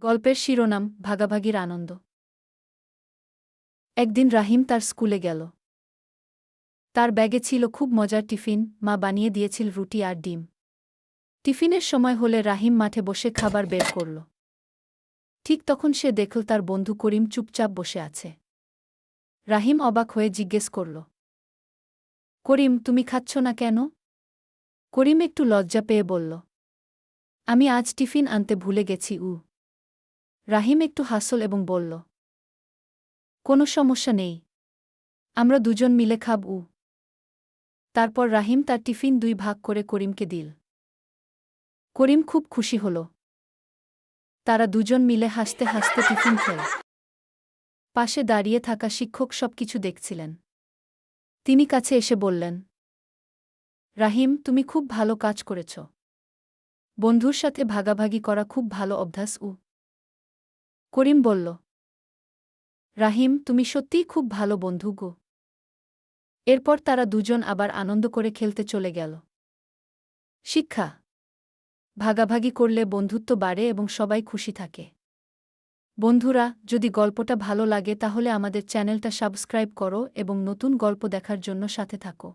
গল্পের শিরোনাম ভাগাভাগির আনন্দ। একদিন রাহিম তার স্কুলে গেল। তার ব্যাগে ছিল খুব মজার টিফিন, মা বানিয়ে দিয়েছিল রুটি আর ডিম। টিফিনের সময় হলে রাহিম মাঠে বসে খাবার বের করল। ঠিক তখন সে দেখল তার বন্ধু করিম চুপচাপ বসে আছে। রাহিম অবাক হয়ে জিজ্ঞেস করল, করিম, তুমি খাচ্ছ না কেন? করিম একটু লজ্জা পেয়ে বলল, আমি আজ টিফিন আনতে ভুলে গেছি। রাহিম একটু হাসল এবং বলল, কোনো সমস্যা নেই, আমরা দুজন মিলে খাব। তারপর রাহিম তার টিফিন দুই ভাগ করে করিমকে দিল। করিম খুব খুশি হল। তারা দুজন মিলে হাসতে হাসতে টিফিন খেল। পাশে দাঁড়িয়ে থাকা শিক্ষক সবকিছু দেখছিলেন। তিনি কাছে এসে বললেন, রাহিম, তুমি খুব ভালো কাজ করেছ। বন্ধুর সাথে ভাগাভাগি করা খুব ভালো অভ্যাস। করিম বলল, রাহিম, তুমি সত্যিই খুব ভালো বন্ধু গো। এরপর তারা দুজন আবার আনন্দ করে খেলতে চলে গেল। শিক্ষা: ভাগাভাগি করলে বন্ধুত্ব বাড়ে এবং সবাই খুশি থাকে। বন্ধুরা, যদি গল্পটা ভালো লাগে তাহলে আমাদের চ্যানেলটা সাবস্ক্রাইব করো এবং নতুন গল্প দেখার জন্য সাথে থাকো।